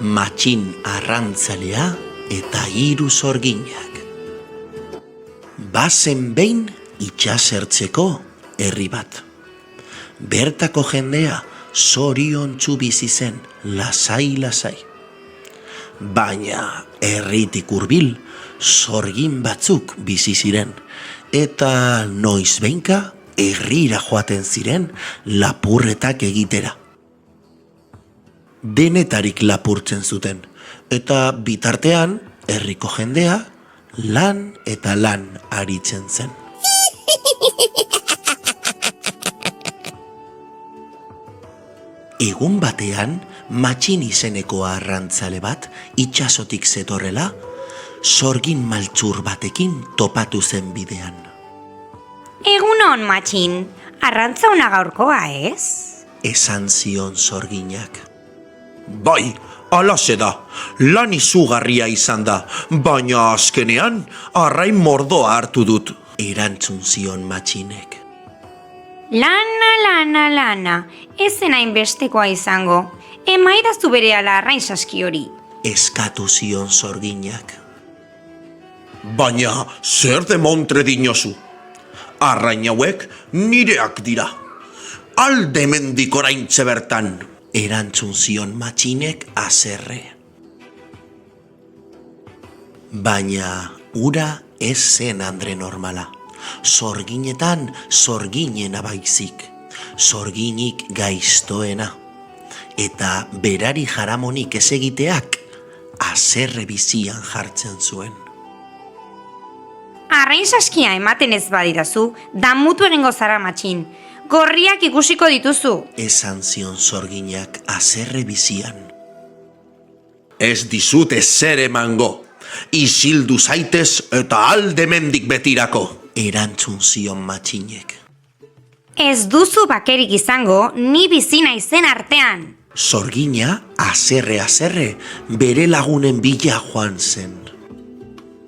matxin arrantzalea eta 3 sorginak. Bazen behin itxasertzeko herri bat. Bertako jendea zoriontsu bizi zen, lasai-lasai. Baina herritik hurbil sorgin batzuk bizi ziren, eta noizbehinka herrira joaten ziren lapurretak egitera. Denetarik lapurtzen zuten, eta bitartean herriko jendea lan eta lan aritzen zen. Egun batean, matxin izeneko arrantzale bat itxasotik zetorrela, sorgin maltzur batekin topatu zen bidean. Egunon, matxin, arrantza ona gaurkoa, ez? Esan zion sorginak. Bai, alaxe da, lan izugarria izan da, baina azkenean arrain mordoa hartu dut, erantzun zion matxinek. Lana, ezen hainbestekoa izango, emaidazu berehala arrain saski hori. Eskatu zion sorginak. Baina zer demontre dinozu? Arrain hauek nireak dira. Alde mendik oraintze bertan, erantzun zion matxinek haserre. Baina ura ez zen andre normala. Sorginetan sorginena baizik, sorginik gaiztoena, eta berari jaramonik ez egiteak haserre bizian jartzen zuen. Arrain saskia ematen ez badidazu, damutu egingo zara matxin, gorriak ikusiko dituzu. Esan zion sorginak haserre bizian. Ez dizut ezer emango, isildu zaitez eta alde mendik betirako, erantzun zion matxinek. Ez duzu bakerik izango, ni bizi naizen artean. Sorgina, haserre, bere lagunen bila joan zen.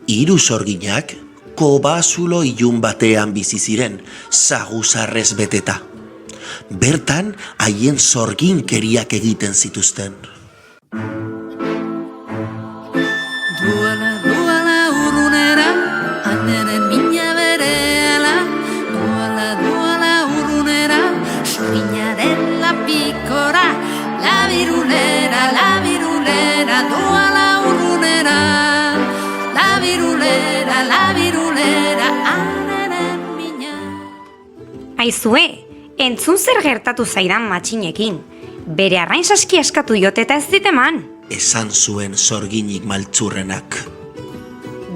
3 sorginak, kobazulo ilun batean bizi ziren, zaguzarrez beteta. Bertan, haien sorginkeriak egiten zituzten. Duala urrunera, aneren mina berehala. Duala urrunera, sorginaren lapikora. Labirulera, duala urrunera. Labirulera, aneren mina. Aizue, entzun zer gertatu zaidan matxinekin. Bere arrain saski eskatu diote eta ez diteman. Esan zuen sorginik maltzurrenak.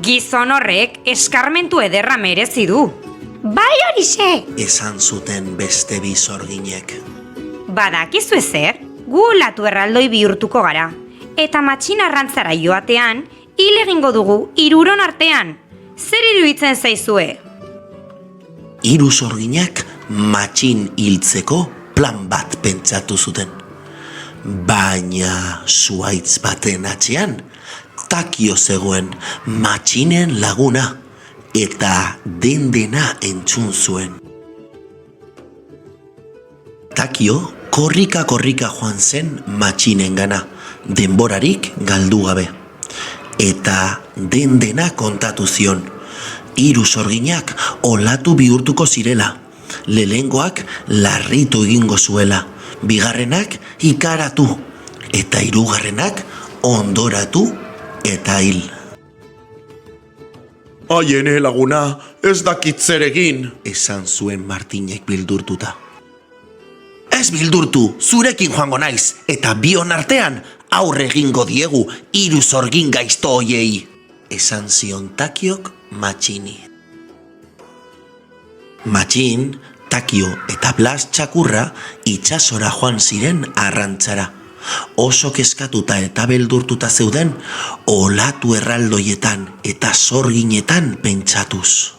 Gizon horrek eskarmentu ederra merezi du. Bai horixe! Esan zuten beste 2 sorginek. Badakizu ezer, gu olatu erraldoi bihurtuko gara. Eta matxin arrantzara joatean, hil egingo dugu 3 artean. Zer iruditzen zaizue? 3 sorginak matxin hiltzeko plan bat pentsatu zuten. Baina zuhaitz baten atzean, Takio zegoen matxinen laguna, eta dena entzun zuen. Takio korrika joan zen matxinengana, denborarik galdu gabe. Eta dena kontatu zion. 3 sorginak olatu bihurtuko zirela. Lehengoak larritu egingo zuela, bigarrenak ikaratu, eta 3 ondoratu eta hil. Aiene laguna, ez dakit zer egin, esan zuen Martinek bildurtuta. Ez bildurtu, zurekin joango naiz, eta bion artean aurre egingo diegu 3 sorgin gaizto hoiei, esan zion Takiok matxini. Matxin, Takio eta Blas txakurra itxasora joan ziren arrantzara. Oso kezkatuta eta beldurtuta zeuden, olatu erraldoietan eta sorginetan pentsatuz.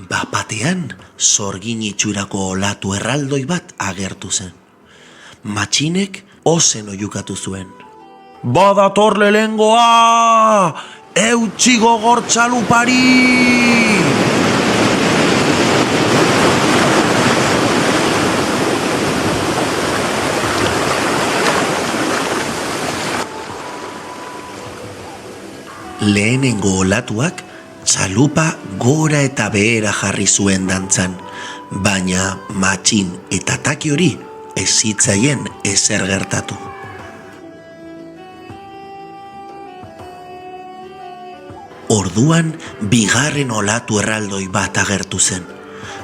Bapatean, sorgin itxurako olatu erraldoi bat agertu zen. Matxinek ozen oiukatu zuen. Badator lehengoa! Eutsi gogortzalupari! Lehenengo olatuak txalupa gora eta behera jarri zuen dantzan, baina Matxin eta Takiori ez zitzaien ezer gertatu. Orduan, bigarren olatu erraldoi bat agertu zen,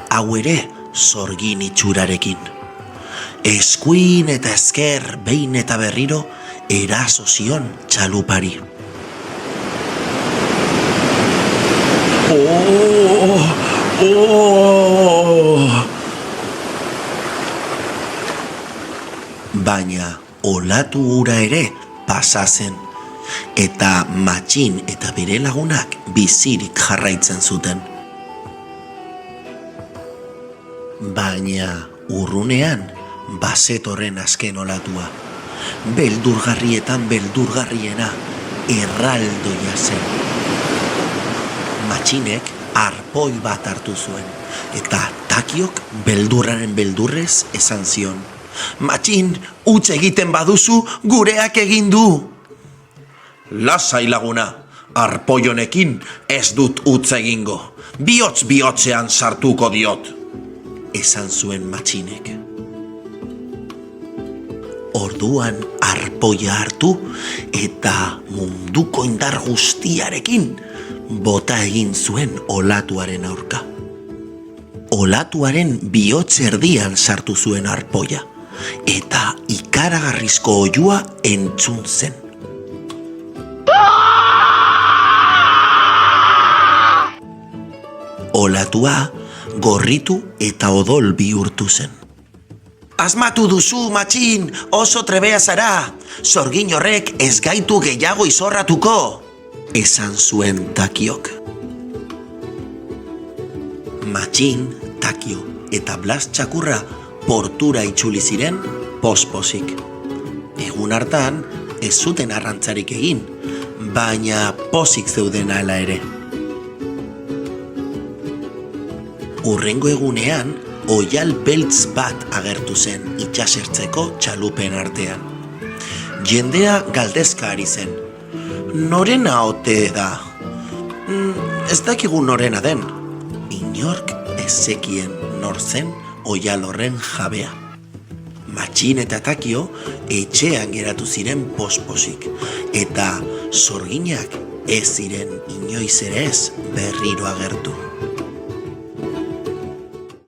hau ere sorgin itxurarekin. Eskuin eta ezker behin eta berriro eraso zion txalupari. Baina olatu hura ere pasa zen, eta Matxin eta bere lagunak bizirik jarraitzen zuten. Baina urrunean bazetorren azken olatua, beldurgarrietan beldurgarriena, erraldoia zen. Matxinek arpoi bat hartu zuen, eta Takiok beldurraren beldurrez esan zion: Matxin, huts egiten baduzu, gureak egin du. Lasai laguna, arpoi honekin ez dut huts egingo, bihotz-bihotzean sartuko diot, esan zuen Matxinek. Orduan arpoia hartu eta munduko indar guztiarekin bota egin zuen olatuaren aurka. Olatuaren bihotz erdian sartu zuen arpoia, eta ikaragarrizko oihua entzun zen. Olatua gorritu eta odol bihurtu zen. Asmatu duzu, Matxin, oso trebea zara, sorgin horrek ez gaitu gehiago izorratuko, esan zuen Takiok. Matxin, Takio eta Blas txakurra portura itzuli ziren pospozik. Egun hartan ez zuten arrantzarik egin, baina pozik zeuden hala ere. Hurrengo egunean, oial beltz bat agertu zen itsasertzeko txalupen artean. Jendea galdezka ari zen. Norena ote da? Ez dakigu norena den. Inork ez zekien nor zen oial horren jabea. Matxin eta Takio etxean geratu ziren pospozik, eta sorginak ez ziren inoiz ere ez berriro agertu.